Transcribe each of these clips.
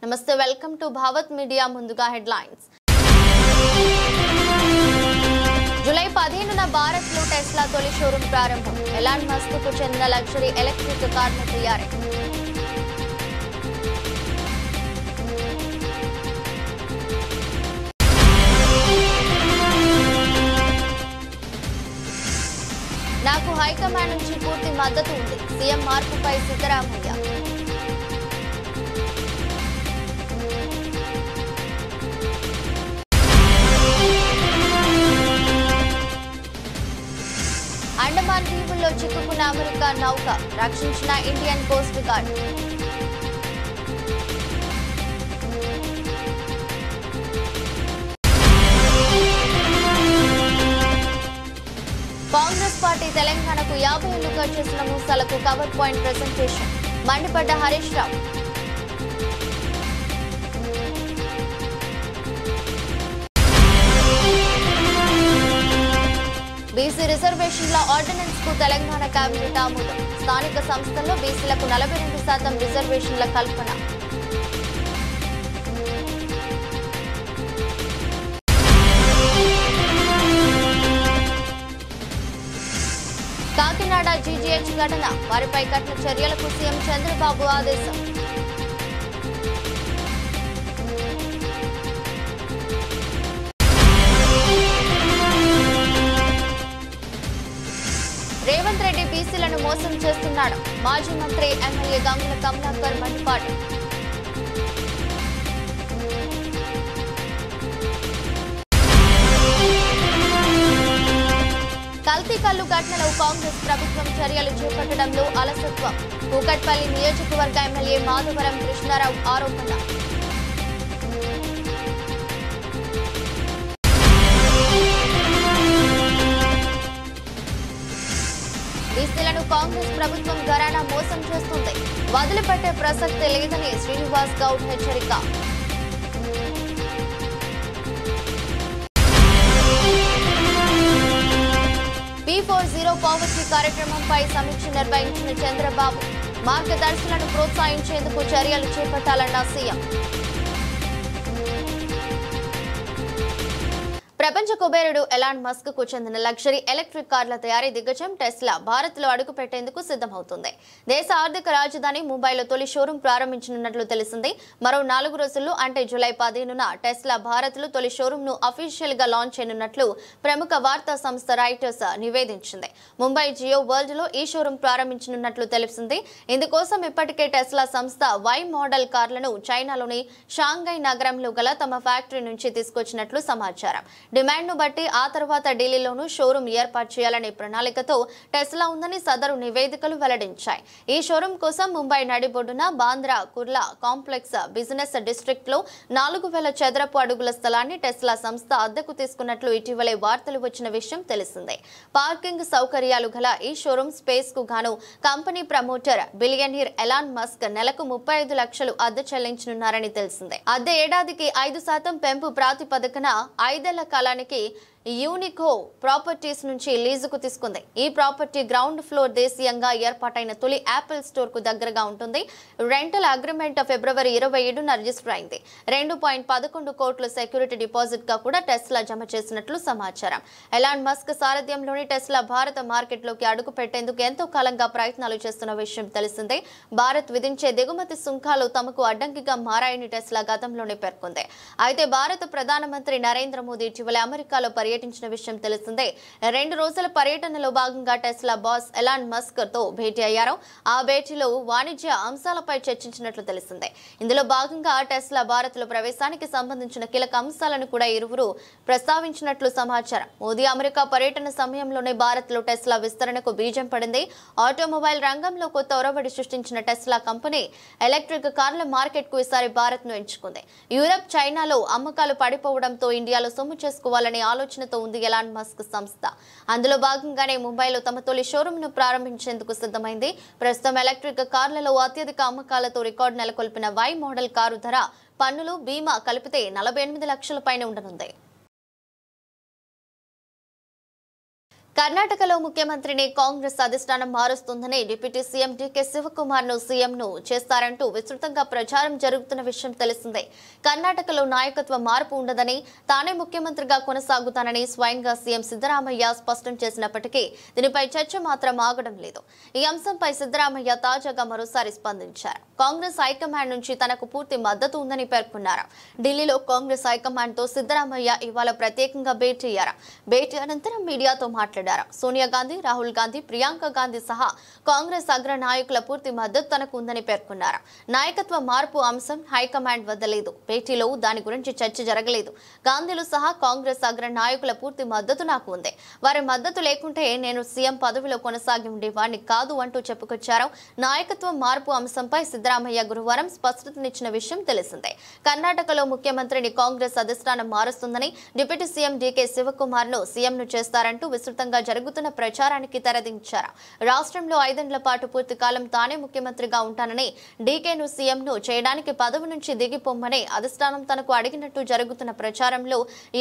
నమస్తే, welcome to Bhavat media. ముందుగా headlines. July 15న భారత్లో టెస్లా తొలి షోరూం ప్రారంభం. ఎలాన్ మస్క్ కు చెందిన లగ్జరీ ఎలక్ట్రిక్ కార్ల తయారీ. నాకు హైకమాండ్ నుంచి పూర్తి మద్దతు ఉంది. సీఎం మార్పుపై సిద్ధరామయ్య. అండమాన్ దీవుల్లో చిక్కుకున్న అమెరికా నౌక రక్షించిన Indian coast guard. Congress party తెలంగాణకు 50 ఏళ్లు ఖర్చు చేసిన మూసాలకు cover point presentation. మండిపడ్డ Harish Rao. BC రిజర్వేషన్ల ఆర్డినెన్స్ కు తెలంగాణ కేబినెట్ ఆమోదం. స్థానిక సంస్థల్లో బీసీలకు 42% రిజర్వేషన్ల కల్పన. కాకినాడ జీజీహెచ్ ఘటన, వారిపై కఠిన చర్యలకు సీఎం చంద్రబాబు ఆదేశం. రేవంత్ రెడ్డి బీసీలను మోసం చేస్తున్నాడు. మాజీ మంత్రి ఎమ్మెల్యే గంగుల కమలాకర్ మండిపాటు. కల్తీ కల్లు ఘటనలో కాంగ్రెస్ ప్రభుత్వం చర్యలు చేపట్టడంలో అలసత్వం. కూకట్పల్లి నియోజకవర్గ ఎమ్మెల్యే మాధవరం కృష్ణారావు ఆరోపణ. బీసీలను కాంగ్రెస్ ప్రభుత్వం ఘరానా మోసం చేస్తుంది. వదిలిపెట్టే ప్రసక్తి లేదని శ్రీనివాస్ గౌడ్ హెచ్చరిక. P40 పావర్టీ కార్యక్రమంపై సమీక్ష నిర్వహించిన చంద్రబాబు. మార్గదర్శులను ప్రోత్సహించేందుకు చర్యలు చేపట్టాలన్న సీఎం. ప్రపంచ కుబేరుడు ఎలాన్ మస్క్ కు చెందిన లగ్జరీ ఎలక్ట్రిక్ కార్ల తయారీ దిగ్గజం టెస్లా భారత్ లో అడుగు పెట్టేందుకు సిద్ధమవుతుంది. దేశ ఆర్థిక రాజధాని ముంబైలో తొలి షోరూం ప్రారంభించనున్నట్లు తెలిసింది. మరో 4 రోజుల్లో అంటే జూలై 15న టెస్లా భారత్ లో తొలి షోరూం ను అఫీషియల్ గా లాంచ్ చేయనున్నట్లు ప్రముఖ వార్తా సంస్థ రాయిటర్స్ నివేదించింది. ముంబై జియో వరల్డ్ లో ఈ షోరూం ప్రారంభించనున్నట్లు తెలిసింది. ఇందుకోసం ఇప్పటికే టెస్లా సంస్థ వై మోడల్ కార్లను చైనాలోని షాంఘై నగరంలో గల తమ ఫ్యాక్టరీ నుంచి తీసుకొచ్చినట్లు సమాచారం. డిమాండ్ ను బట్టి ఆ తర్వాత ఢిల్లీలోనూ షోరూం ఏర్పాటు చేయాలనే ప్రణాళికతో టెస్లా ఉందని సదరు నివేదికలు వెల్లడించాయి. ఈ షోరూం కోసం ముంబై నడిబొడ్డున Bandra Kurla complex business district లో 4000 చదరపు అడుగుల స్థలాన్ని టెస్లా సంస్థ అద్దెకు తీసుకున్నట్లు ఇటీవలే వార్తలు వచ్చిన విషయం తెలిసిందే. పార్కింగ్ సౌకర్యాలు గల ఈ షోరూం స్పేస్ కు గాను company promoter billionaire Elon Musk నెలకు 35 లక్షలు అద్దె చెల్లించనున్నారని తెలిసిందే. అద్దె ఏడాదికి 5% పెంపు ప్రాతిపదికన 5 ఏళ్ల కాలానికి యూనికో ప్రాపర్టీస్ నుంచి లీజుకు తీసుకుంది. ఈ ప్రాపర్టీ గ్రౌండ్ ఫ్లోర్ దేశీయంగా ఏర్పాటైన తొలి యాపిల్ స్టోర్ కు దగ్గరగా ఉంటుంది. రెంటల్ అగ్రిమెంట్ ఫిబ్రవరి 27న రిజిస్టర్ అయింది. 2.11 కోట్ల సెక్యూరిటీ డిపాజిట్ గా కూడా టెస్లా జమ చేసినట్లు సమాచారం. ఎలాన్ మస్క్ సారథ్యంలోని టెస్లా భారత మార్కెట్ లోకి అడుగు పెట్టేందుకు ఎంతో కాలంగా ప్రయత్నాలు చేస్తున్న విషయం తెలిసిందే. భారత్ విధించే దిగుమతి సుంకాలు తమకు అడ్డంకిగా మారాయని టెస్లా గతంలోనే పేర్కొంది. అయితే భారత ప్రధానమంత్రి నరేంద్ర మోదీ ఇటీవల అమెరికాలో పర్యటించిన విషయం తెలిసిందే. 2 రోజుల పర్యటనలో భాగంగా టెస్లా బాస్ ఎలాన్ మస్క్ తో భేటీ అయ్యారు. ఆ భేటీలో వాణిజ్య అంశాలపై చర్చించినట్లు తెలిసిందే. ఇందులో భాగంగా టెస్లా భారత్ లో ప్రవేశానికి సంబంధించిన కీలక అంశాలను కూడా ఇరువురు ప్రస్తావించినట్లు సమాచారం. మోదీ అమెరికా పర్యటన సమయంలోనే భారత్ లో టెస్లా విస్తరణకు బీజం పడింది. ఆటోమొబైల్ రంగంలో కొత్త ఒరవడి సృష్టించిన టెస్లా కంపెనీ ఎలక్ట్రిక్ కార్ల మార్కెట్ కు ఈసారి భారత్ ను ఎంచుకుంది. యూరప్, చైనాలో అమ్మకాలు పడిపోవడంతో ఇండియాలో సొమ్ము చేసుకోవాలనే ఆలోచన ఉంది ఎలాన్ మస్క్ సంస్థ. అందులో భాగంగానే ముంబైలో తమ తొలి షోరూం ను ప్రారంభించేందుకు సిద్ధమైంది. ప్రస్తుతం ఎలక్ట్రిక్ కార్లలో అత్యధిక అమ్మకాలతో రికార్డు నెలకొల్పిన వై మోడల్ కారు ధర, పన్నులు, బీమా కలిపితే 48 లక్షల పైన ఉండనుంది. కర్ణాటకలో ముఖ్యమంత్రిని కాంగ్రెస్ అధిష్టానం మారుస్తుందని డిప్యూటీ సీఎం డీకే శివకుమార్ ను సీఎంను చేస్తారంటూ విస్తృతంగా ప్రచారం జరుగుతున్న విషయం తెలిసిందే. కర్ణాటకలో నాయకత్వ మార్పు ఉండదని, తానే ముఖ్యమంత్రిగా కొనసాగుతానని స్వయంగా సీఎం సిద్ధరామయ్య స్పష్టం చేసినప్పటికీ దీనిపై చర్చ మాత్రం ఆగడం లేదు. ఈ అంశంపై సిద్ధరామయ్య తాజాగా మరోసారి స్పందించారు. కాంగ్రెస్ హైకమాండ్ నుంచి తనకు పూర్తి మద్దతు ఉందని పేర్కొన్నారు. ఢిల్లీలో కాంగ్రెస్ హైకమాండ్ తో సిద్ధరామయ్య ఇవాళ ప్రత్యేకంగా భేటీ అయ్యారు. భేటీ అనంతరం మీడియాతో మాట్లాడారు. సోనియా గాంధీ, రాహుల్ గాంధీ, ప్రియాంక గాంధీ సహా కాంగ్రెస్ అగ్ర నాయకుల పూర్తి మద్దతు తనకు ఉందని పేర్కొన్నారు. నాయకత్వ మార్పు అంశం హైకమాండ్ వద్ద లేదు. భేటీలో దాని గురించి చర్చ జరగలేదు. గాంధీలు సహా కాంగ్రెస్ అగ్ర నాయకుల పూర్తి మద్దతు నాకు ఉంది. వారి మద్దతు లేకుంటే నేను సీఎం పదవిలో కొనసాగి ఉండేవాడిని కాదు అంటూ చెప్పుకొచ్చారు. నాయకత్వం మార్పు అంశంపై సిద్ధరామయ్య గురువారం స్పష్టతనిచ్చిన విషయం తెలిసిందే. కర్ణాటకలో ముఖ్యమంత్రిని కాంగ్రెస్ అధిష్టానం మారుస్తుందని, డిప్యూటీ సీఎం డీకే శివకుమార్ ను సీఎంను చేస్తారంటూ విస్తృతంగా జరుగుతున్న ప్రచారానికి తెరదించారు. రాష్ట్రంలో 5 ఏళ్ల పాటు పూర్తి కాలం తానే ముఖ్యమంత్రిగా ఉంటానని, డీకేను సీఎంను చేయడానికి పదవి నుంచి దిగిపోమ్మని అధిష్టానం తనకు అడిగినట్టు జరుగుతున్న ప్రచారంలో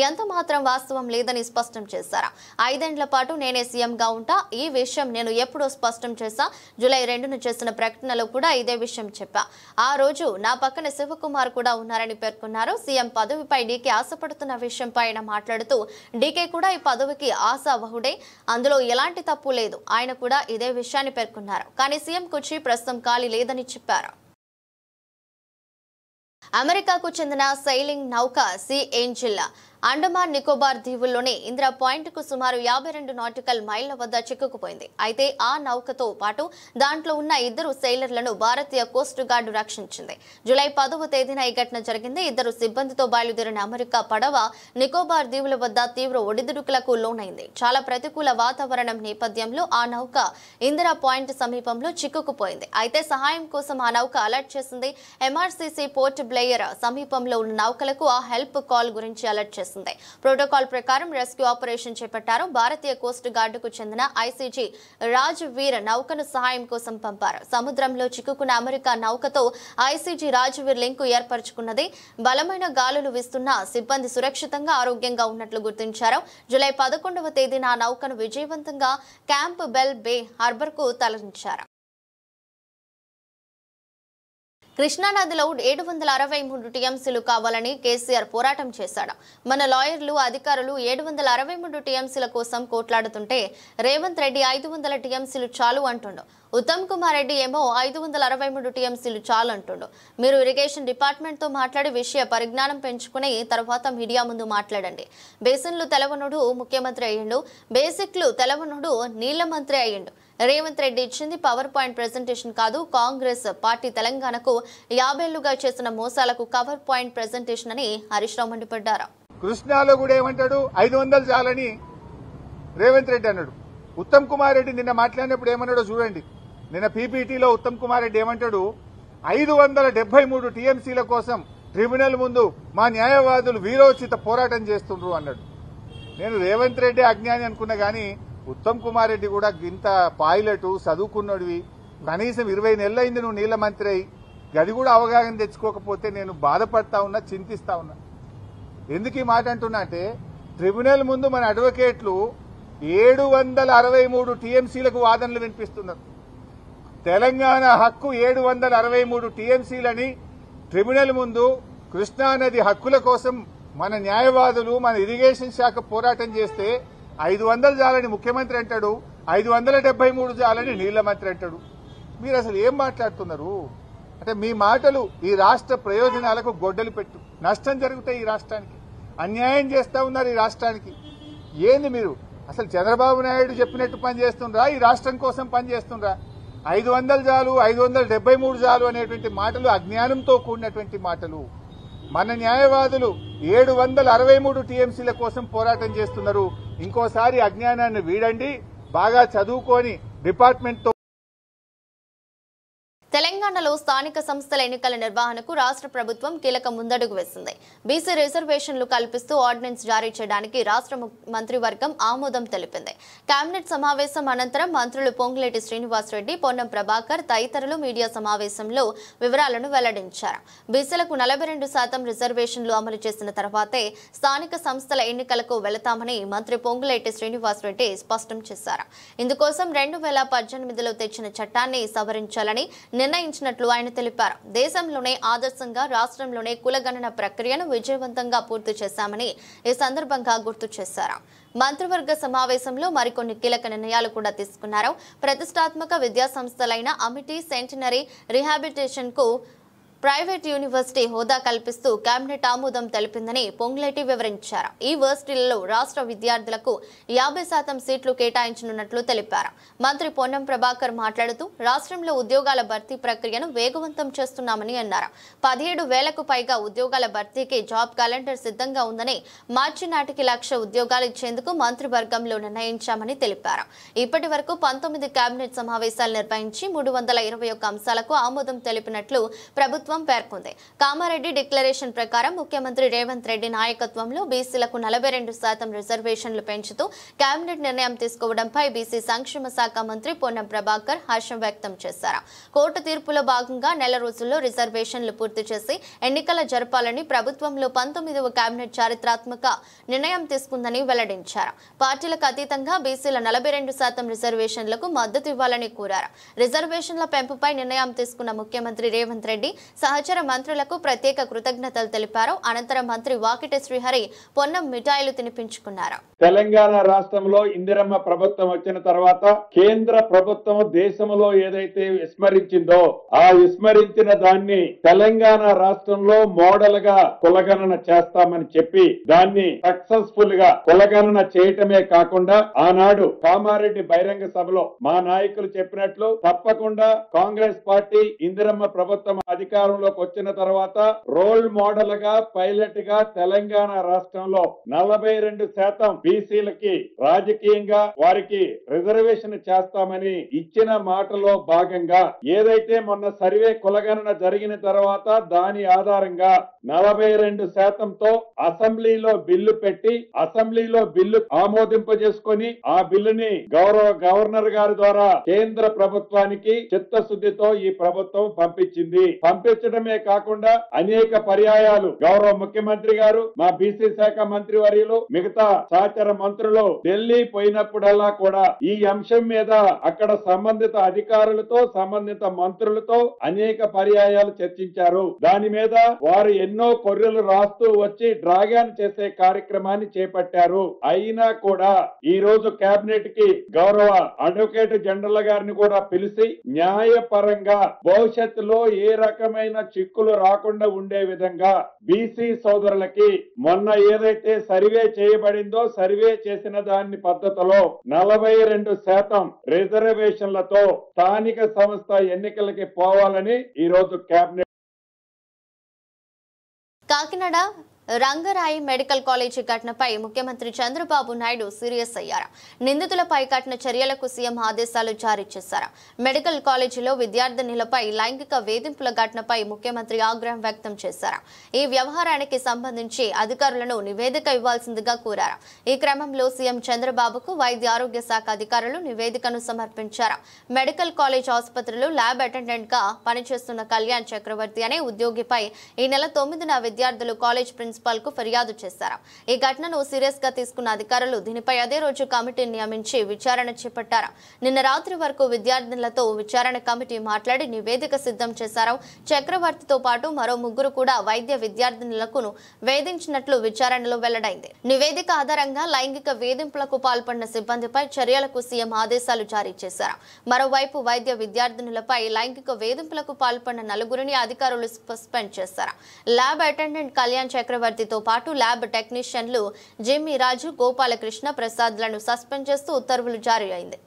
ఎంత మాత్రం వాస్తవం లేదని స్పష్టం చేశారు. 5 ఏళ్ల పాటు నేనే సీఎంగా ఉంటా. ఈ విషయం నేను ఎప్పుడో స్పష్టం చేశా. జూలై 2న చేసిన ప్రకటనలో కూడా ఇదే విషయం చెప్పా. ఆ రోజు నా పక్కన శివకుమార్ కూడా ఉన్నారని పేర్కొన్నారు. సీఎం పదవిపై డీకే ఆశపడుతున్న విషయంపై ఆయన మాట్లాడుతూ, డీకే కూడా ఈ పదవికి ఆశావహుడే, అందులో ఎలాంటి తప్పు లేదు. ఆయన కూడా ఇదే విషయాన్ని పేర్కొన్నారు. కానీ సీఎం కుర్చీ ప్రస్తుతం ఖాళీ లేదని చెప్పారు. అమెరికాకు చెందిన సైలింగ్ నౌక సీ ఏంజిల్ అండమాన్ నికోబార్ దీవుల్లోని ఇందిరా పాయింట్ కు సుమారు 52 నాటికల్ మైళ్ల వద్ద చిక్కుకుపోయింది. అయితే ఆ నౌకతో పాటు దాంట్లో ఉన్న 2 సెయిలర్లను భారతీయ కోస్ట్ గార్డు రక్షించింది. జూలై 10వ తేదీన ఈ ఘటన జరిగింది. 2 సిబ్బందితో బయలుదేరిన అమెరికా పడవ నికోబార్ దీవుల వద్ద తీవ్ర ఒడిదుడుకులకు లోనైంది. చాలా ప్రతికూల వాతావరణం నేపథ్యంలో ఆ నౌక ఇందిరా పాయింట్ సమీపంలో చిక్కుకుపోయింది. అయితే సహాయం కోసం ఆ నౌక అలర్ట్ చేసింది. ఎంఆర్సీసీ పోర్ట్ బ్లెయిర్ సమీపంలో ఉన్న నౌకలకు ఆ హెల్ప్ కాల్ గురించి అలర్ట్ చేసింది. ప్రోటోకాల్ ప్రకారం రెస్క్యూ ఆపరేషన్ చేపట్టారు. భారతీయ కోస్ట్ గార్డుకు చెందిన ఐసీజీ రాజ్ వీర్ నౌకను సహాయం కోసం పంపారు. సముద్రంలో చిక్కుకున్న అమెరికా నౌకతో ఐసీజీ రాజ్ వీర్ లింకు ఏర్పరచుకున్నది. బలమైన గాలులు వీస్తున్న సిబ్బంది సురక్షితంగా, ఆరోగ్యంగా ఉన్నట్లు గుర్తించారు. జూలై 11వ తేదీన ఆ నౌకను విజయవంతంగా క్యాంప్ బెల్ బే హార్బర్ కు తరలించారు. కృష్ణానదిలో 763 టీఎంసీలు కావాలని కేసీఆర్ పోరాటం చేశాడు. మన లాయర్లు, అధికారులు 763 టీఎంసీల కోసం కోట్లాడుతుంటే రేవంత్ రెడ్డి 500 టీఎంసీలు చాలు అంటుండు. ఉత్తమ్ కుమార్ రెడ్డి ఏమో 563 టీఎంసీలు చాలు అంటుండు. మీరు ఇరిగేషన్ డిపార్ట్మెంట్ తో మాట్లాడి విషయ పరిజ్ఞానం పెంచుకుని తర్వాత మీడియా ముందు మాట్లాడండి. బేసిన్లు తెలవనుడు ముఖ్యమంత్రి అయ్యిండు, బేసిక్లు తెలవనుడు నీళ్ల మంత్రి అయ్యిండు. రేవంత్ రెడ్డి ఇచ్చింది పవర్ పాయింట్ ప్రెజెంటేషన్ కాదు. కాంగ్రెస్ పార్టీ తెలంగాణకు 50 ఏళ్లుగా చేసిన మోసాలకు కవర్ పాయింట్ ప్రెజెంటేషన్ అని హరీష్ రావు మండిపడ్డారు. కృష్ణాలో కూడా ఏమంటాడు, 500 చాలని రేవంత్ రెడ్డి అన్నాడు. ఉత్తమ్ కుమార్ రెడ్డి నిన్న మాట్లాడినప్పుడు ఏమన్నాడో చూడండి. నిన్న పీపీటీలో ఉత్తమ్ కుమార్ రెడ్డి ఏమంటాడు, 573 టీఎంసీల కోసం ట్రిబ్యునల్ ముందు మా న్యాయవాదులు వీరోచిత పోరాటం చేస్తుండ్రు అన్నాడు. నేను రేవంత్ రెడ్డి అజ్ఞాని అనుకున్నా గానీ ఉత్తమ్ కుమార్ రెడ్డి కూడా ఇంత పైలట్ చదువుకున్నోడివి, కనీసం 20 నెలలైంది నువ్వు నీళ్ల మంత్రి అయి, గది కూడా అవగాహన తెచ్చుకోకపోతే నేను బాధపడతా ఉన్నా, చింతిస్తా ఉన్నా. ఎందుకు ఈ మాట అంటున్నా అంటే, ట్రిబ్యునల్ ముందు మన అడ్వకేట్లు 763 టీఎంసీలకు వాదనలు వినిపిస్తున్నారు. తెలంగాణ హక్కు 763 టీఎంసీలని ట్రిబ్యునల్ ముందు కృష్ణానది హక్కుల కోసం మన న్యాయవాదులు, మన ఇరిగేషన్ శాఖ పోరాటం చేస్తే 500 చాలని ముఖ్యమంత్రి అంటాడు, 573 చాలని నీళ్ల మంత్రి అంటాడు. మీరు అసలు ఏం మాట్లాడుతున్నారు అంటే, మీ మాటలు ఈ రాష్ట్ర ప్రయోజనాలకు గొడ్డలు పెట్టు. నష్టం జరుగుతాయి ఈ రాష్ట్రానికి, అన్యాయం చేస్తా ఉన్నారు ఈ రాష్ట్రానికి. ఏంది మీరు అసలు చంద్రబాబు నాయుడు చెప్పినట్టు పనిచేస్తుండ్రా, ఈ రాష్ట్రం కోసం పనిచేస్తుండ్రా? 500 చాలు, 573 చాలు అనేటువంటి మాటలు అజ్ఞానంతో కూడినటువంటి మాటలు. మన న్యాయవాదులు 763 టీఎంసీల కోసం పోరాటం చేస్తున్నారు. ఇంకోసారి అజ్ఞానాన్ని వీడండి, బాగా చదువుకొని డిపార్ట్మెంట్ తో. తెలంగాణ తెలంగాణలో స్థానిక సంస్థల ఎన్నికల నిర్వహణకు రాష్ట్ర ప్రభుత్వం కీలక ముందడుగు వేసింది. బీసీ రిజర్వేషన్లు కల్పిస్తూ ఆర్డినెన్స్ జారీ చేయడానికి రాష్ట్ర మంత్రివర్గం ఆమోదం తెలిపింది. కేబినెట్ సమావేశం అనంతరం మంత్రులు పొంగులేటి శ్రీనివాసరెడ్డి, పొన్నం ప్రభాకర్ తదితరులు మీడియా సమావేశంలో వివరాలను వెల్లడించారు. బీసీలకు 42% రిజర్వేషన్లు అమలు చేసిన తర్వాతే స్థానిక సంస్థల ఎన్నికలకు వెళతామని మంత్రి పొంగులేటి శ్రీనివాసరెడ్డి స్పష్టం చేశారు. ఇందుకోసం 2018లో తెచ్చిన చట్టాన్ని సవరించాలని నిర్ణయించినట్లు ఆయన తెలిపారు. దేశంలోనే ఆదర్శంగా రాష్ట్రంలోనే కులగణన ప్రక్రియను విజయవంతంగా పూర్తి చేశామని ఈ సందర్భంగా గుర్తు చేశారు. మంత్రివర్గ సమావేశంలో మరికొన్ని కీలక నిర్ణయాలు కూడా తీసుకున్నారు. ప్రతిష్టాత్మక విద్యా సంస్థలైన అమిటీ, సెంటినరీ, రిహాబిలిటేషన్ కు ప్రైవేట్ యూనివర్సిటీ హోదా కల్పిస్తూ కేబినెట్ ఆమోదం తెలిపిందని పొంగులేటి వివరించారు. ఈ యూనివర్సిటీలలో రాష్ట్ర విద్యార్థులకు 50% సీట్లు కేటాయించనున్నట్లు తెలిపారు. మంత్రి పొన్నం ప్రభాకర్ మాట్లాడుతూ రాష్ట్రంలో ఉద్యోగాల భర్తీ ప్రక్రియను వేగవంతం చేస్తున్నామని అన్నారు. 17,000కు పైగా ఉద్యోగాల భర్తీకి జాబ్ క్యాలెండర్ సిద్ధంగా ఉందని, మార్చి నాటికి 1,00,000 ఉద్యోగాలు ఇచ్చేందుకు మంత్రివర్గంలో నిర్ణయించామని తెలిపారు. ఇప్పటి వరకు 19 కేబినెట్ సమావేశాలు నిర్వహించి 321 అంశాలకు ఆమోదం తెలిపినట్లు ప్రభుత్వం పేర్కొంది. కామారెడ్డి డిక్లరేషన్ ప్రకారం ముఖ్యమంత్రి రేవంత్ రెడ్డి నాయకత్వంలో బీసీలకు 42% రిజర్వేషన్లు పెంచుతూ కేబినెట్ నిర్ణయం తీసుకోవడంపై బీసీ సంక్షేమ శాఖ మంత్రి పొన్నం ప్రభాకర్ హర్షం వ్యక్తం చేశారు. కోర్టు తీర్పులో భాగంగా నెల రోజుల్లో రిజర్వేషన్లు పూర్తి చేసి ఎన్నికల జరపాలని ప్రభుత్వంలో 19వ కేబినెట్ చారిత్రాత్మక నిర్ణయం తీసుకుందని వెల్లడించారు. పార్టీలకు అతీతంగా బీసీల 42% రిజర్వేషన్లకు మద్దతు ఇవ్వాలని కోరారు. రిజర్వేషన్ల పెంపుపై నిర్ణయం తీసుకున్న ముఖ్యమంత్రి రేవంత్ రెడ్డి సహచర మంత్రులకు ప్రత్యేక కృతజ్ఞతలు తెలిపారు. అనంతరం మంత్రి వాకిటి శ్రీహరి పొన్నం మిఠాయిలు తినిపించుకున్నారు. తెలంగాణ రాష్ట్రంలో ఇందిరమ్మ ప్రభుత్వం వచ్చిన తర్వాత కేంద్ర ప్రభుత్వం దేశంలో ఏదైతే విస్మరించిందో ఆ విస్మరించిన దాన్ని తెలంగాణ రాష్ట్రంలో మోడల్ గా కులగణన చేస్తామని చెప్పి దాన్ని సక్సెస్ఫుల్ గా కులగణన చేయటమే కాకుండా ఆనాడు కామారెడ్డి బహిరంగ సభలో మా నాయకులు చెప్పినట్లు తప్పకుండా కాంగ్రెస్ పార్టీ ఇందిరమ్మ ప్రభుత్వం అధికారంలోకి వచ్చిన తర్వాత రోల్ మోడల్ గా పైలట్ గా తెలంగాణ రాష్ట్రంలో 42% బీసీలకి రాజకీయంగా వారికి రిజర్వేషన్ చేస్తామని ఇచ్చిన మాటలో భాగంగా ఏదైతే మొన్న సర్వే కులగణన జరిగిన తర్వాత దాని ఆధారంగా 42%తో అసెంబ్లీలో బిల్లు పెట్టి అసెంబ్లీలో బిల్లు ఆమోదింపజేసుకొని ఆ బిల్లుని గవర్నర్ గారి ద్వారా కేంద్ర ప్రభుత్వానికి చిత్తశుద్ధితో ఈ ప్రభుత్వం పంపించింది. పంపించడమే కాకుండా అనేక పర్యాయాలు గౌరవ ముఖ్యమంత్రి గారు, మా బీసీ శాఖ మంత్రి వర్యులు, మిగతా సహచర మంత్రులు ఢిల్లీ పోయినప్పుడల్లా కూడా ఈ అంశం మీద అక్కడ సంబంధిత అధికారులతో సంబంధిత మంత్రులతో అనేక పర్యాయాలు చర్చించారు. దాని మీద వారు ఎన్నో కొర్రెలు రాస్తూ వచ్చి డ్రాగన్ చేసే కార్యక్రమాన్ని చేపట్టారు. అయినా కూడా ఈ రోజు కేబినెట్ కి గౌరవ అడ్వకేట్ జనరల్ గారిని కూడా పిలిచి న్యాయపరంగా భవిష్యత్తులో ఏ రకమైన చిక్కులు రాకుండా ఉండే విధంగా బీసీ సోదరులకి మొన్న ఏదైతే సర్వే చేయబడిందో సర్వే చేసిన దాని పద్ధతిలో 42% రిజర్వేషన్లతో స్థానిక సంస్థ ఎన్నికలకి పోవాలని ఈ రోజు కేబినెట్. కాకినాడ రంగరాయి మెడికల్ కాలేజీ ఘటనపై ముఖ్యమంత్రి చంద్రబాబు నాయుడు సీరియస్ అయ్యారు. నిందితులపై కఠిన చర్యలకు సీఎం ఆదేశాలు జారీ చేశారు. మెడికల్ కాలేజీలో విద్యార్థినులపై లైంగిక వేధింపుల ఘటనపై ముఖ్యమంత్రి ఆగ్రహం వ్యక్తం చేశారు. ఈ వ్యవహారానికి సంబంధించి అధికారులను నివేదిక ఇవ్వాల్సిందిగా కోరారు. ఈ క్రమంలో సీఎం చంద్రబాబుకు వైద్య ఆరోగ్య శాఖ అధికారులు నివేదికను సమర్పించారు. మెడికల్ కాలేజ్ ఆసుపత్రిలో ల్యాబ్ అటెండెంట్ గా పనిచేస్తున్న కళ్యాణ్ చక్రవర్తి అనే ఉద్యోగిపై ఈ నెల 9న విద్యార్థులు కాలేజ్ ప్రిన్సిపల్ కు ఫిర్యాదు చేశారు. ఈ ఘటనను సీరియస్ గా తీసుకున్న అధికారులు దీనిపై అదే రోజు కమిటీని నియమించి విచారణ చేపట్టారు. నిన్న రాత్రి వరకు విద్యార్థులతో విచారణ కమిటీ మాట్లాడి నివేదిక సిద్ధం చేశారు. చక్రవర్తితో పాటు మరో 3 కూడా వైద్య విద్యార్థినులకు వేధించినట్లు విచారణలో వెల్లడైంది. నివేదిక ఆధారంగా లైంగిక వేధింపులకు పాల్పడిన సిబ్బందిపై చర్యలకు సీఎం ఆదేశాలు జారీ చేశారు. మరోవైపు వైద్య విద్యార్థినులపై లైంగిక వేధింపులకు పాల్పడిన 4గురిని అధికారులు సస్పెండ్ చేశారు. ల్యాబ్ అటెండెంట్ కళ్యాణ్ చక్రవర్తితో పాటు ల్యాబ్ టెక్నీషియన్లు జిమ్మి రాజు, గోపాలకృష్ణ ప్రసాద్లను సస్పెండ్ చేస్తూ ఉత్తర్వులు జారీ అయింది.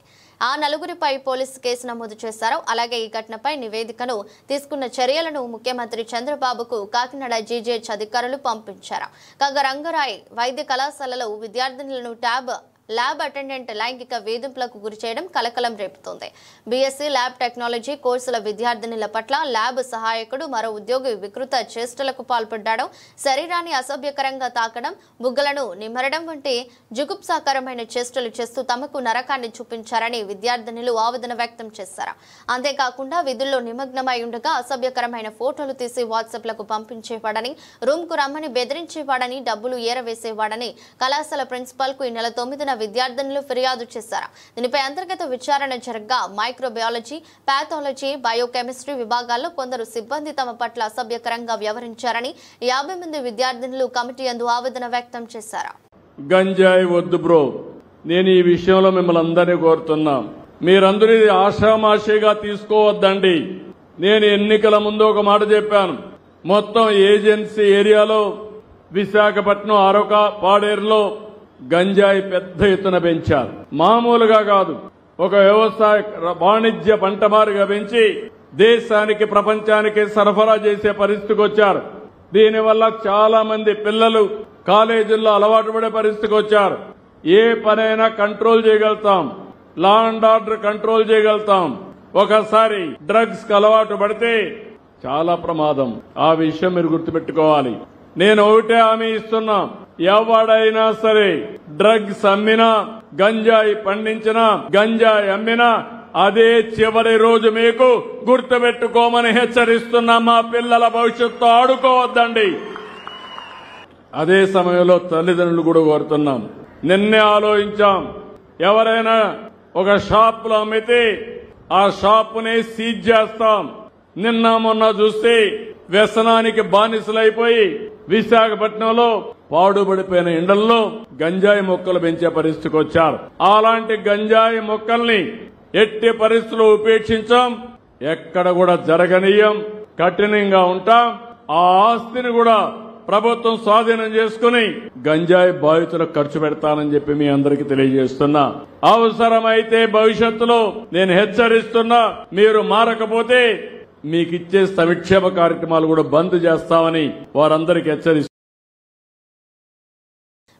ఆ 4గురిపై పోలీసు కేసు నమోదు చేశారు. అలాగే ఈ ఘటనపై నివేదికను తీసుకున్న చర్యలను ముఖ్యమంత్రి చంద్రబాబుకు కాకినాడ జీజీహెచ్ అధికారులు పంపించారు. కాగా రంగరాయ్ వైద్య కళాశాలలో విద్యార్థినులను ట్యాబ్ ల్యాబ్ అటెండెంట్ లైంగిక వేధింపులకు గురి చేయడం కలకలం రేపుతోంది. బీఎస్సీ ల్యాబ్ టెక్నాలజీ కోర్సుల విద్యార్థినుల పట్ల ల్యాబ్ సహాయకుడు మరో ఉద్యోగి వికృత చేష్టలకు పాల్పడ్డాడు. శరీరాన్ని అసభ్యకరంగా తాకడం, బుగ్గలను నిమరడం వంటి జుగుప్సాకరమైన చేష్టలు చేస్తూ తమకు నరకాన్ని చూపించారని విద్యార్థినులు ఆవేదన వ్యక్తం చేశారు. అంతేకాకుండా విధుల్లో నిమగ్నమై ఉండగా అసభ్యకరమైన ఫోటోలు తీసి వాట్సాప్లకు పంపించేవాడని, రూమ్ కు రమ్మని బెదిరించేవాడని, డబ్బులు ఏరవేసేవాడని కళాశాల ప్రిన్సిపాల్ కు ఈ నెల 9న విద్యార్థినులు ఫిర్యాదు చేశారు. దీనిపై అంతర్గత విచారణ జరగగా మైక్రోబయాలజీ, పాథాలజీ, బయోకెమిస్ట్రీ విభాగాల్లో కొందరు సిబ్బంది తమ పట్ల అసభ్యకరంగా వ్యవహరించారని 50 మంది విద్యార్థినులు కమిటీ యందు ఆవేదన వ్యక్తం చేశారు. గంజాయి వద్దు బ్రో, నేను ఈ విషయంలో మిమ్మల్ని అందరినీ కోరుతున్నా, మీరందరూ ఇది ఆషామాషిగా తీసుకోవద్దండి. నేను ఎన్నికల ముందు ఒక మాట చెప్పాను, మొత్తం ఏజెన్సీ ఏరియాలో విశాఖపట్నం, అరొక, పాడేరులో గంజాయి పెద్ద ఎత్తున పెంచారు. మామూలుగా కాదు, ఒక వ్యవసాయ వాణిజ్య పంటమారుగా పెంచి దేశానికి, ప్రపంచానికి సరఫరా చేసే పరిస్థితికి వచ్చారు. దీనివల్ల చాలా మంది పిల్లలు కాలేజీల్లో అలవాటు పడే పరిస్థితికి వచ్చారు. ఏ పనైనా కంట్రోల్ చేయగలుగుతాం, లా అండ్ ఆర్డర్ కంట్రోల్ చేయగలుగుతాం. ఒకసారి డ్రగ్స్ కి అలవాటు పడితే చాలా ప్రమాదం. ఆ విషయం మీరు గుర్తుపెట్టుకోవాలి. నేను ఒకటే హామీ ఇస్తున్నా, ఎవడైనా సరే డ్రగ్స్ అమ్మినా, గంజాయి పండించినా, గంజాయి అమ్మినా అదే చివరి రోజు మీకు గుర్తుపెట్టుకోమని హెచ్చరిస్తున్నా. మా పిల్లల భవిష్యత్తు ఆడుకోవద్దండి. అదే సమయంలో తల్లిదండ్రులు కూడా కోరుతున్నాం, నిన్నే ఆలోచించాం, ఎవరైనా ఒక షాప్ లో అమ్మితే ఆ షాపుని సీజ్ చేస్తాం. నిన్న మొన్న చూస్తే వ్యసనానికి బానిసలైపోయి విశాఖపట్నంలో పాడుబడిపోయిన ఎండల్లో గంజాయి మొక్కలు పెంచే పరిస్థితికి వచ్చారు. అలాంటి గంజాయి మొక్కల్ని ఎట్టి పరిస్థితుల్లో ఉపేక్షించాం, ఎక్కడ కూడా జరగనీయం, కఠినంగా ఉంటాం. ఆ ఆస్తిని కూడా ప్రభుత్వం స్వాధీనం చేసుకుని గంజాయి బాధితులకు ఖర్చు పెడతానని చెప్పి మీ అందరికీ తెలియజేస్తున్నా. అవసరమైతే భవిష్యత్తులో నేను హెచ్చరిస్తున్నా, మీరు మారకపోతే మీకిచ్చే సంక్షేమ కార్యక్రమాలు కూడా బంద్ చేస్తామని వారందరికీ హెచ్చరిస్తున్నారు.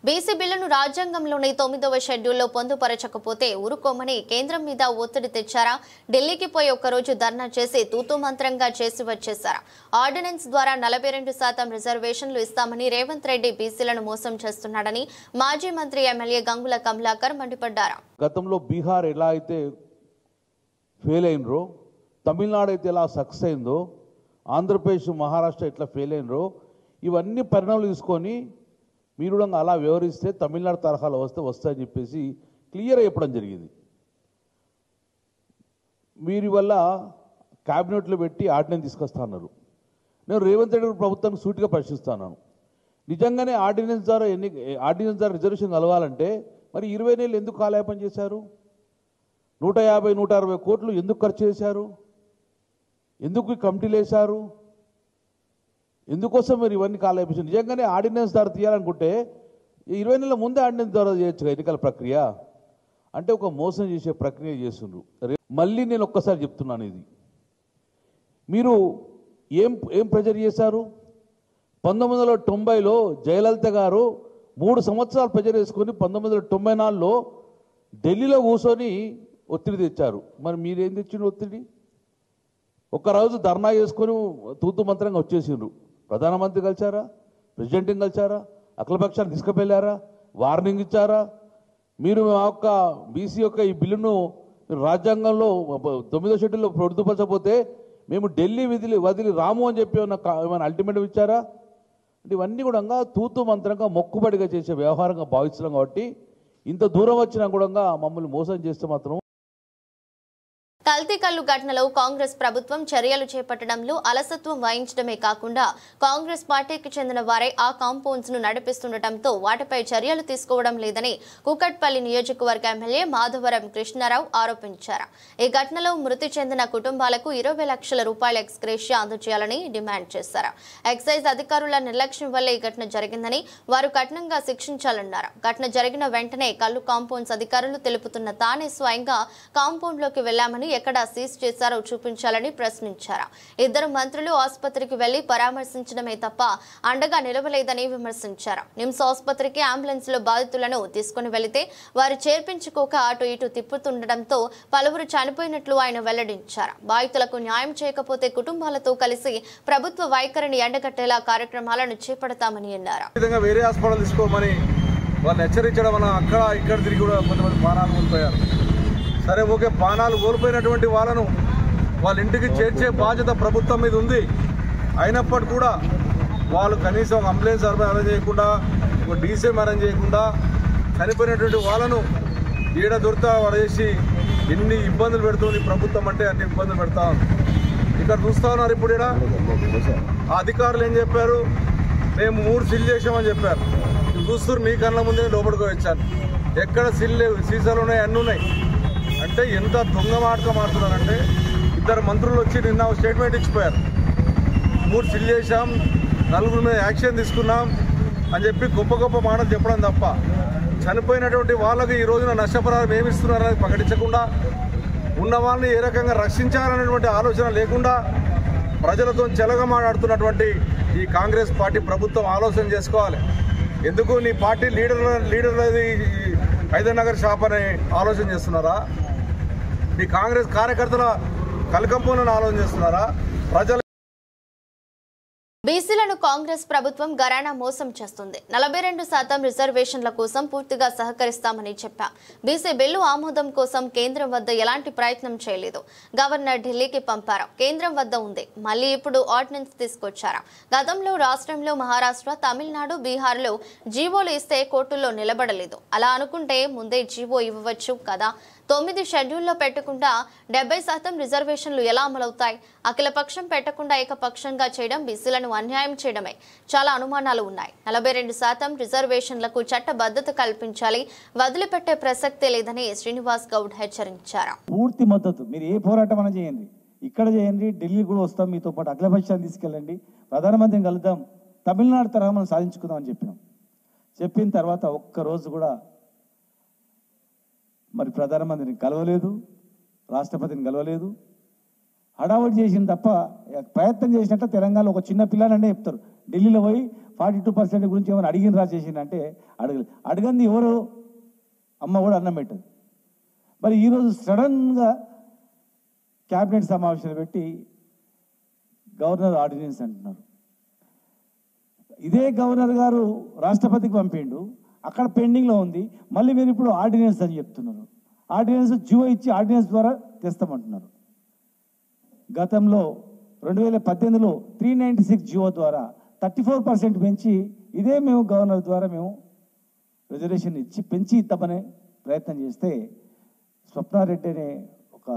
బీసీ బిల్లును రాజ్యాంగంలోని 9వ షెడ్యూల్లో పొందుపరచకపోతే ఊరుకోమని కేంద్రం మీద ఒత్తిడి తెచ్చారా? ఢిల్లీకి పోయి ఒక్కరోజు ధర్నా చేసి తూతూ మంత్రంగా చేసి వచ్చేశారా? ఆర్డినెన్స్ ద్వారా 42% రిజర్వేషన్లు ఇస్తామని రేవంత్ రెడ్డి బీసీలను మోసం చేస్తున్నాడని మాజీ మంత్రి ఎమ్మెల్యే గంగుల కమలాకర్ మండిపడ్డారు. గతంలో బీహార్ ఎలా అయితే ఫెయిల్ అయినరో, తమిళనాడు అయితే ఎలా సక్సెస్ అయిందో, ఆంధ్రప్రదేశ్, మహారాష్ట్ర ఎట్లా ఫెయిల్ అయినరో, ఇవన్నీ పరిణామాలు తీసుకొని మీరు కూడా అలా వ్యవహరిస్తే తమిళనాడు తరహాలో వస్తాయని చెప్పేసి క్లియర్గా చెప్పడం జరిగింది. మీరు వల్ల క్యాబినెట్లో పెట్టి ఆర్డినెన్స్ తీసుకొస్తా అన్నారు. నేను రేవంత్ రెడ్డి ప్రభుత్వానికి సూటిగా ప్రశ్నిస్తాను, నిజంగానే ఆర్డినెన్స్ ద్వారా రిజర్వేషన్ కలగాలంటే మరి 20 నెలలు ఎందుకు కాలయాపన చేశారు? 150-160 కోట్లు ఎందుకు ఖర్చు చేశారు? ఎందుకు కమిటీలు వేశారు? ఎందుకోసం మీరు ఇవన్నీ కాలయాపన? నిజంగానే ఆర్డినెన్స్ ద్వారా తీయాలనుకుంటే 20 నెలల ముందే ఆర్డినెన్స్ ద్వారా చేయొచ్చు ఎన్నికల ప్రక్రియ. అంటే ఒక మోసం చేసే ప్రక్రియ చేస్తుండ్రు. మళ్ళీ నేను ఒక్కసారి చెప్తున్నాను, ఇది మీరు ఏం ప్రెజర్ చేశారు? 1990లో జయలలిత గారు 3 సంవత్సరాలు ప్రెజర్ వేసుకొని 1994లో ఢిల్లీలో కూర్చొని ఒత్తిడి తెచ్చారు. మరి మీరేం తెచ్చిండ్రు ఒత్తిడి? ఒక్కరోజు ధర్నా చేసుకొని తూతు మంత్రంగా వచ్చేసిండ్రు. ప్రధానమంత్రి కలిశారా? ప్రెసిడెంట్ని కలిశారా? అఖిలపక్షాన్ని తీసుకువెళ్ళారా? వార్నింగ్ ఇచ్చారా? మీరు మా యొక్క బీసీ యొక్క ఈ బిల్లును రాజ్యాంగంలో 9వ షెడ్యూల్లో పొందుపరచకపోతే మేము ఢిల్లీ వదిలి రాము అని చెప్పి ఏమైనా అల్టిమేటం ఇచ్చారా? అంటే ఇవన్నీ కూడా తూతు మంత్రంగా మొక్కుబడిగా చేసే వ్యవహారంగా భావిస్తున్నాం. కాబట్టి ఇంత దూరం వచ్చినా కూడా మమ్మల్ని మోసం చేస్తే మాత్రం. కల్తీ కల్లు ఘటనలో కాంగ్రెస్ ప్రభుత్వం చర్యలు చేపట్టడంలో అలసత్వం వహించడమే కాకుండా కాంగ్రెస్ పార్టీకి చెందిన వారే ఆ కాంపౌండ్స్ ను నడిపిస్తుండటంతో వాటిపై చర్యలు తీసుకోవడం లేదని కూకట్పల్లి నియోజకవర్గ ఎమ్మెల్యే మాధవరం కృష్ణారావు ఆరోపించారు. ఈ ఘటనలో మృతి చెందిన కుటుంబాలకు 20 లక్షల రూపాయల ఎక్స్గ్రేషియా అందజేయాలని డిమాండ్ చేశారు. ఎక్సైజ్ అధికారుల నిర్లక్ష్యం వల్ల ఈ ఘటన జరిగిందని, వారు కఠినంగా శిక్షించాలన్నారు. ఘటన జరిగిన వెంటనే కల్లు కాంపౌండ్స్ అధికారులు తెలుపుతున్న తానే స్వయంగా కాంపౌండ్ లోకి వెళ్లామని ఎక్కడ సీజ్ చేశారో చూపించాలని ప్రశ్నించారు. ఇద్దరు మంత్రులు ఆసుపత్రికి వెళ్లి పరామర్శించడమే తప్ప అండగా నిలవలేదని విమర్శించారు. నిమ్స్ ఆసుపత్రికి అంబులెన్స్ లో బాధితులను తీసుకుని వెళితే వారు చేర్పించుకోక అటు ఇటు తిప్పుతుండటంతో పలువురు చనిపోయినట్లు ఆయన వెల్లడించారు. బాధితులకు న్యాయం చేయకపోతే కుటుంబాలతో కలిసి ప్రభుత్వ వైఖరిని ఎండగట్టేలా కార్యక్రమాలను చేపడతామని అన్నారు. వేరే హాస్పిటల్ తీసుకోమని వాళ్ళు హెచ్చరించడం వల్ల అక్కడ ఇక్కడ తిరిగి కూడా కొంతమంది ప్రాణాలు కోల్పోయారు. సరే ఓకే, ప్రాణాలు కోల్పోయినటువంటి వాళ్ళను వాళ్ళ ఇంటికి చేర్చే బాధ్యత ప్రభుత్వం మీద ఉంది. అయినప్పటికీ కూడా వాళ్ళు కనీసం ఒక అంబులెన్స్ అరేంజ్ చేయకుండా, ఒక డీసీఎం అరేంజ్ చేయకుండా చనిపోయినటువంటి వాళ్ళను ఈడ దొరికితే పడేసి ఎన్ని ఇబ్బందులు పెడుతుంది ప్రభుత్వం అంటే అన్ని ఇబ్బందులు పెడతా ఉంది. ఇక్కడ చూస్తా ఉన్నారు. ఇప్పుడు ఇక్కడ ఆ అధికారులు ఏం చెప్పారు, మేము 3 సీల్ చేసామని చెప్పారు. చూస్తారు మీ కళ్ళ ముందే లోపలికి వచ్చాను. ఎక్కడ సీల్ లేవు, సీసాలు ఉన్నాయి, అన్నీ ఉన్నాయి. అంటే ఎంత దొంగ మాటగా మారుతున్నారంటే, ఇద్దరు మంత్రులు వచ్చి నిన్న స్టేట్మెంట్ ఇచ్చిపోయారు. 3 సీల్ చేశాం, 4 మీద యాక్షన్ తీసుకున్నాం అని చెప్పి గొప్ప గొప్ప మాటలు చెప్పడం తప్ప చనిపోయినటువంటి వాళ్ళకి ఈ రోజున నష్టపరిహారం ఏమి ఇస్తున్నారనేది ప్రకటించకుండా, ఉన్న వాళ్ళని ఏ రకంగా రక్షించాలనేటువంటి ఆలోచన లేకుండా ప్రజలతో చెలగమాడుతున్నటువంటి ఈ కాంగ్రెస్ పార్టీ ప్రభుత్వం ఆలోచన చేసుకోవాలి. ఎందుకు నీ పార్టీ లీడర్లది హైదర్నగర్ షాప్ అని ఆలోచన చేస్తున్నారా? నీ కాంగ్రెస్ కార్యకర్తల కలకంపోలను ఆలోచన చేస్తున్నారా? ప్రజలు బీసీలను కాంగ్రెస్ ప్రభుత్వం గరానా మోసం చేస్తుంది. 42% రిజర్వేషన్ల కోసం పూర్తిగా సహకరిస్తామని చెప్పా. బీసీ బిల్లు ఆమోదం కోసం కేంద్రం వద్ద ఎలాంటి ప్రయత్నం చేయలేదు. గవర్నర్ ఢిల్లీకి పంపారు, కేంద్రం వద్ద ఉంది. మళ్ళీ ఇప్పుడు ఆర్డినెన్స్ తీసుకొచ్చారు. గతంలో రాష్ట్రంలో మహారాష్ట్ర, తమిళనాడు, బీహార్లో జీవోలు ఇస్తే కోర్టుల్లో నిలబడలేదు. అలా అనుకుంటే ముందే జీవో ఇవ్వవచ్చు కదా. 9 షెడ్యూల్లో పెట్టకుండా 70% రిజర్వేషన్లు ఎలా అమలవుతాయి? అఖిలపక్షం పెట్టకుండా ఏకపక్షంగా చేయడం బీసీలను అన్యాయం చేయడమే. చాలా అనుమానాలు ఉన్నాయి. 42% రిజర్వేషన్లకు చట్టబద్ధత కల్పించాలి, వదిలిపెట్టే ప్రసక్తే లేదని శ్రీనివాస్ గౌడ్ హెచ్చరించారు. పూర్తి మద్దతు. మీరు ఏ పోరాటం అయినా చేయండి, ఇక్కడ చేయండి, ఢిల్లీ కూడా వస్తాం, మీతో పాటు అఖిలపక్షాన్ని తీసుకెళ్ళండి, ప్రధానమంత్రిని కలుద్దాం, తమిళనాడు తరహా మనం సాధించుకుందాం అని చెప్పినాం. చెప్పిన తర్వాత ఒక్కరోజు కూడా మరి ప్రధానమంత్రిని కలవలేదు, రాష్ట్రపతిని కలవలేదు. హడావుడి చేసింది తప్ప ప్రయత్నం చేసినట్టు తెలంగాణలో ఒక చిన్న పిల్లలంటే చెప్తారు. ఢిల్లీలో పోయి 42% గురించి ఏమైనా అడిగిన చేసిందంటే అడగంది ఎవరు? అమ్మ కూడా అన్నం పెట్టదు. మరి ఈరోజు సడన్గా క్యాబినెట్ సమావేశాలు పెట్టి గవర్నర్ ఆర్డినెన్స్ అంటున్నారు. ఇదే గవర్నర్ గారు రాష్ట్రపతికి పంపిండు, అక్కడ పెండింగ్లో ఉంది. మళ్ళీ మీరు ఇప్పుడు ఆర్డినెన్స్ అని చెప్తున్నారు. ఆర్డినెన్స్ జియో ఇచ్చి ఆర్డినెన్స్ ద్వారా తెస్తామంటున్నారు. గతంలో 2018లో 396 జియో ద్వారా 34% పెంచి ఇదే మేము గవర్నర్ ద్వారా మేము రిజర్వేషన్ ఇచ్చి పెంచి ఇద్దామనే ప్రయత్నం చేస్తే స్వప్నారెడ్డి అనే ఒక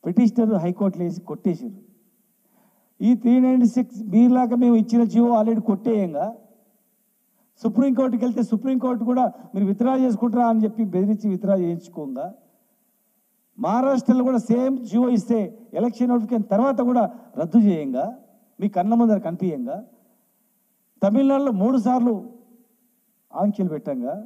పిటిషనర్ హైకోర్టులో వేసి కొట్టేశారు. ఈ 396 మీలాగా మేము ఇచ్చిన జియో ఆల్రెడీ కొట్టేయంగా సుప్రీంకోర్టుకి వెళ్తే సుప్రీంకోర్టు కూడా మీరు విత్డ్రా చేసుకుంటారా అని చెప్పి బెదిరించి విత్డ్రా చేయించుకోగా, మహారాష్ట్రలో కూడా సేమ్ జియో ఇస్తే ఎలక్షన్ నోటిఫికేషన్ తర్వాత కూడా రద్దు చేయంగా, మీ కన్న ముందర కనిపించంగా, తమిళనాడులో 3 సార్లు ఆంక్షలు పెట్టంగా,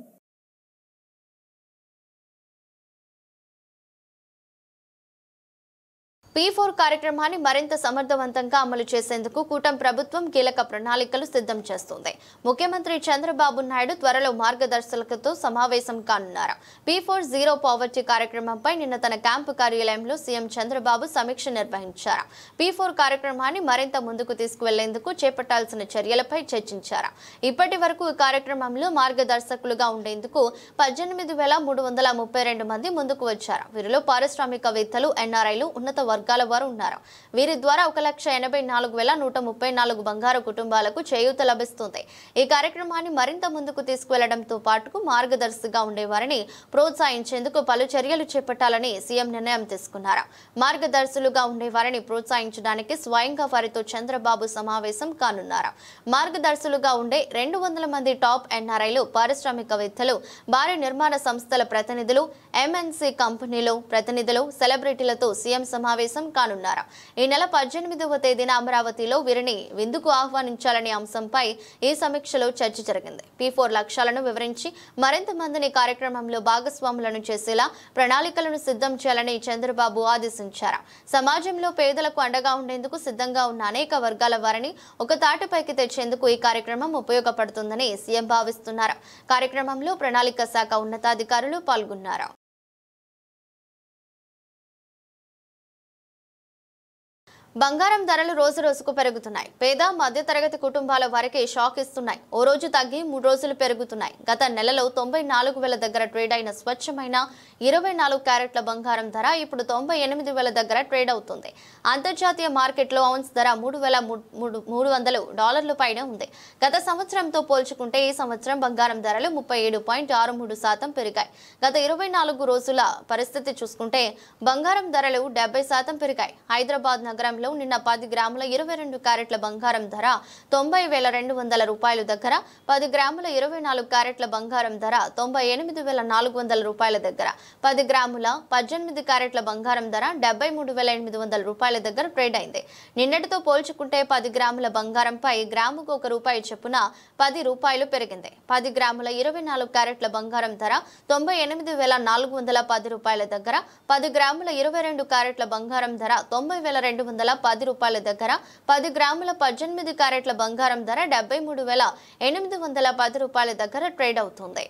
P4 కార్యక్రమాన్ని మరింత సమర్థవంతంగా అమలు చేసేందుకు కూటమి ప్రభుత్వం కీలక ప్రణాళికలు సిద్ధం చేస్తుంది. ముఖ్యమంత్రి చంద్రబాబు నాయుడు త్వరలో మార్గదర్శకులతో సమావేశం కానున్నారు. P4 జీరో పావర్టీ కార్యక్రమంపై నిన్న తన క్యాంపు కార్యాలయంలో సీఎం చంద్రబాబు సమీక్ష నిర్వహించారు. P4 కార్యక్రమాన్ని మరింత ముందుకు తీసుకువెళ్లేందుకు చేపట్టాల్సిన చర్యలపై చర్చించారు. ఇప్పటి వరకు ఈ కార్యక్రమంలో మార్గదర్శకులుగా ఉండేందుకు 18,332 మంది ముందుకు వచ్చారు. వీరిలో పారిశ్రామికవేత్తలు, ఎన్ఆర్ఐలు, ఉన్నత వర్గాల వారు ఉన్నారు. వీరి ద్వారా 1,84,134 బంగారు కుటుంబాలకు చేయూత లభిస్తుంది. ఈ కార్యక్రమాన్ని మరింత ముందుకు తీసుకువెళ్లడంతో పాటు మార్గదర్శిగా ఉండేవారిని ప్రోత్సహించేందుకు పలు చర్యలు చేపట్టాలని సీఎం నిర్ణయం తీసుకున్నారు. మార్గదర్శులుగా ఉండేవారిని ప్రోత్సహించడానికి స్వయంగా వారితో చంద్రబాబు సమావేశం కానున్నారు. మార్గదర్శులుగా ఉండే 200 మంది టాప్ ఎన్ఆర్ఐలు, పారిశ్రామికవేత్తలు, భారీ నిర్మాణ సంస్థల ప్రతినిధులు, ఎంఎన్సీ కంపెనీలు ప్రతినిధులు, సెలబ్రిటీలతో సీఎం సమావేశం సమావేశం కానున్నారు. ఈ నెల 18వ తేదీన అమరావతిలో వీరిని విందుకు ఆహ్వానించాలనే అంశంపై ఈ సమీక్షలో చర్చ జరిగింది. P4 లక్ష్యాలను వివరించి మరింత మందిని కార్యక్రమంలో భాగస్వాములను చేసేలా ప్రణాళికలను సిద్ధం చేయాలని చంద్రబాబు ఆదేశించారు. సమాజంలో పేదలకు అండగా ఉండేందుకు సిద్ధంగా ఉన్న అనేక వర్గాల వారిని ఒక తాటిపైకి తెచ్చేందుకు ఈ కార్యక్రమం ఉపయోగపడుతుందని సీఎం భావిస్తున్నారు. కార్యక్రమంలో ప్రణాళిక శాఖ ఉన్నతాధికారులు పాల్గొన్నారు. బంగారం ధరలు రోజు రోజుకు పెరుగుతున్నాయి. పేద మధ్యతరగతి కుటుంబాల వారికి షాక్ ఇస్తున్నాయి. ఓ రోజు తగ్గి 3 రోజులు పెరుగుతున్నాయి. గత నెలలో 94,000 దగ్గర ట్రేడ్ అయిన స్వచ్ఛమైన 24 క్యారెట్ల బంగారం ధర ఇప్పుడు 98,000 దగ్గర ట్రేడ్ అవుతుంది. అంతర్జాతీయ మార్కెట్లో ఔన్స్ ధర $3,300 పైన ఉంది. గత సంవత్సరంతో పోల్చుకుంటే ఈ సంవత్సరం బంగారం ధరలు 37.63% పెరిగాయి. గత 24 రోజుల పరిస్థితి చూసుకుంటే బంగారం ధరలు 70% పెరిగాయి. హైదరాబాద్ నగరం నిన్న 10 గ్రాముల 22 క్యారెట్ల బంగారం ధర $90,200 దగ్గర, 10 గ్రాముల 24 క్యారెట్ల బంగారం ధర $98,400 దగ్గర, 10 గ్రాముల 18 క్యారెట్ల బంగారం ధర $73,800 దగ్గర ట్రేడ్ అయింది. నిన్నటితో పోల్చుకుంటే 10 గ్రాముల బంగారంపై గ్రాముకు ₹1 చొప్పున ₹10 పెరిగింది. 10 గ్రాముల 24 క్యారెట్ల బంగారం ధర $98,410 దగ్గర, 10 గ్రాముల 22 క్యారెట్ల బంగారం ధర $90,210 దగ్గర, 10 గ్రాముల 18 క్యారెట్ల బంగారం ధర $73,810 దగ్గర ట్రేడ్ అవుతుంది.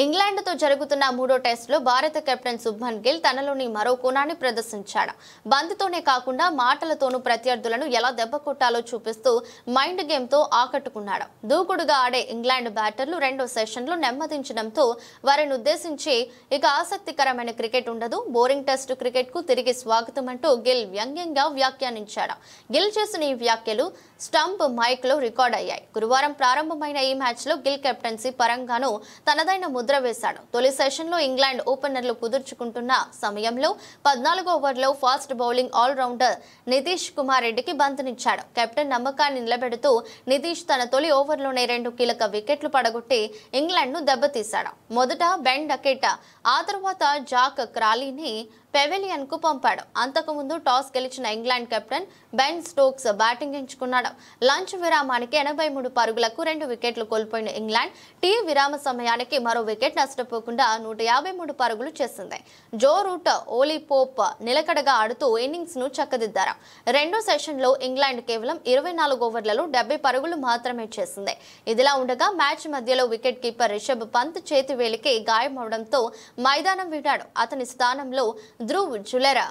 ఇంగ్లాండ్తో జరుగుతున్న 3వ టెస్టులో భారత కెప్టెన్ శుభ్మన్ గిల్ తనలోని మరో కోణాన్ని ప్రదర్శించాడు. బంతితోనే కాకుండా మాటలతోనూ ప్రత్యర్థులను ఎలా దెబ్బ కొట్టాలో చూపిస్తూ మైండ్ గేమ్తో ఆకట్టుకున్నాడు. దూకుడుగా ఆడే ఇంగ్లాండ్ బ్యాటర్లు 2వ సెషన్లో నెమ్మదించడంతో వారిని ఉద్దేశించి ఇక ఆసక్తికరమైన క్రికెట్ ఉండదు, బోరింగ్ టెస్టు క్రికెట్కు తిరిగి స్వాగతం అంటూ గిల్ వ్యంగ్యంగా వ్యాఖ్యానించాడు. గిల్ చేసిన ఈ వ్యాఖ్యలు స్టంప్ మైక్లో రికార్డ్ అయ్యాయి. గురువారం ప్రారంభమైన ఈ మ్యాచ్లో గిల్ కెప్టెన్సీ పరంగానూ తనదైన ముద్ర వేశాడు. తొలి సెషన్లో ఇంగ్లాండ్ ఓపెనర్లు కుదుర్చుకుంటున్న సమయంలో 14వ ఓవర్లో fast bowling allrounder Nitish Kumar రెడ్డికి బంతినిచ్చాడు. కెప్టెన్ నమ్మకాన్ని నిలబెడుతూ నితీష్ తన తొలి ఓవర్లోనే 2 కీలక వికెట్లు పడగొట్టి ఇంగ్లాండ్ను దెబ్బతీశాడు. మొదట బెన్ డకెట్, ఆ తర్వాత జాక్ క్రాలీని పెవిలియన్ కు పంపాడు. అంతకుముందు టాస్ గెలిచిన England captain Ben Stokes batting ఎంచుకున్నాడు. లంచ్ విరామానికి 83 పరుగులకు 2 వికెట్లు కోల్పోయిన ఇంగ్లాండ్ టీ విరామ సమయానికి మరో వికెట్ నష్టపోకుండా 153 పరుగులు చేసింది. జో రూట్, ఓలీ పోప్ నిలకడగా ఆడుతూ ఇన్నింగ్స్ ను చక్కదిద్దారు. 2వ సెషన్లో ఇంగ్లాండ్ కేవలం 24 ఓవర్లలో 70 పరుగులు మాత్రమే చేసింది. ఇదిలా ఉండగా మ్యాచ్ మధ్యలో వికెట్ కీపర్ రిషబ్ పంత్ చేతివేలికి గాయమవడంతో మైదానం వీడాడు. అతని స్థానంలో ధ్రువ్ జులెరా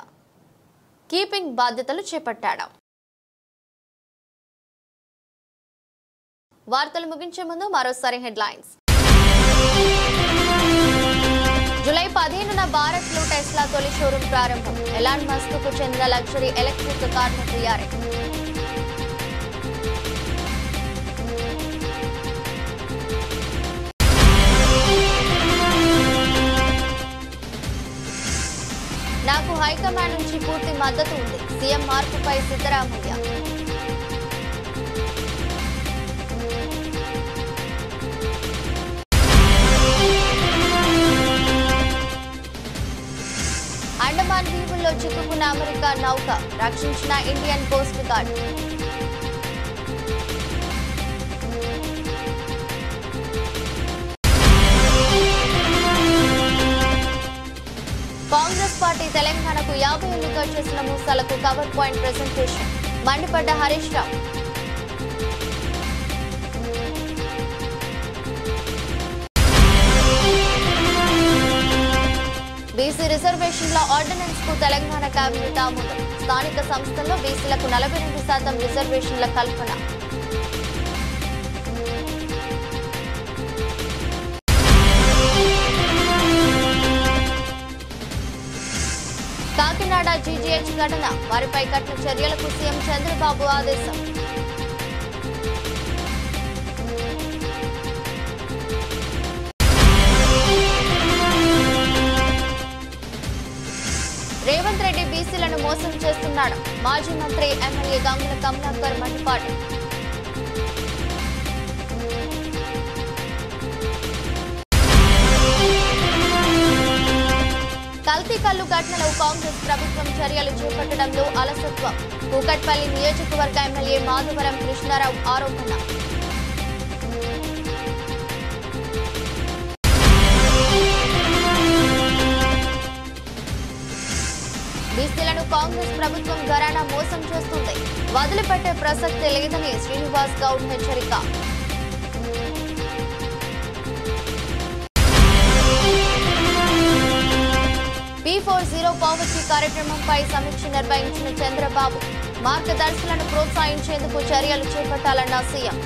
కీపింగ్ బాధ్యతలు చేపట్టాడు. వార్తలు ముగించే ముందు మరోసారి హెడ్లైన్స్. జూలై 15న భారత్లో టెస్లా తొలి షోరూం ప్రారంభం. ఎలాన్ మస్క్ కు చెందిన లగ్జరీ ఎలక్ట్రిక్ కార్ల తయారీ. నాకు హైకమాండ్ నుంచి పూర్తి మద్దతు ఉంది. సీఎం మార్పుపై సిద్ధరామయ్య. అండమాన్ దీవుల్లో చిక్కుకున్న అమెరికా నౌక రక్షించిన Indian coast guard. Congress party తెలంగాణకు 50 ఏళ్లుగా చేసిన మోసాలకు cover point presentation. మండిపడ్డ Harish Rao. BC రిజర్వేషన్ల ఆర్డినెన్స్ కు తెలంగాణ కేబినెట్ ఆమోదం. స్థానిక సంస్థల్లో బీసీలకు 42% రిజర్వేషన్ల కల్పన. కాకినాడ జీజీహెచ్ ఘటన, వారిపై కఠిన చర్యలకు సీఎం చంద్రబాబు ఆదేశం. రేవంత్ రెడ్డి బీసీలను మోసం చేస్తున్నాడు. మాజీ మంత్రి ఎమ్మెల్యే గంగుల కమలాకర్ మండిపాటు. కల్తీ కల్లు ఘటనలో కాంగ్రెస్ ప్రభుత్వం చర్యలు చేపట్టడంలో అలసత్వం. కూకట్పల్లి నియోజకవర్గ ఎమ్మెల్యే మాధవరం కృష్ణారావు ఆరోపణ. బీసీలను కాంగ్రెస్ ప్రభుత్వం ఘరానా మోసం చేస్తుంది. వదిలిపెట్టే ప్రసక్తి లేదని శ్రీనివాస్ గౌడ్ హెచ్చరిక. P40 పావర్టీ కార్యక్రమంపై సమీక్ష నిర్వహించిన చంద్రబాబు మార్గదర్శులను ప్రోత్సహించేందుకు చర్యలు చేపట్టాలన్న సీఎం.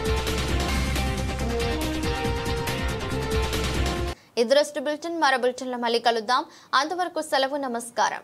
ఇదృష్టి బులెటిన్ మరో బులెటిన్లో మళ్ళీ కలుద్దాం. అంతవరకు సెలవు. నమస్కారం.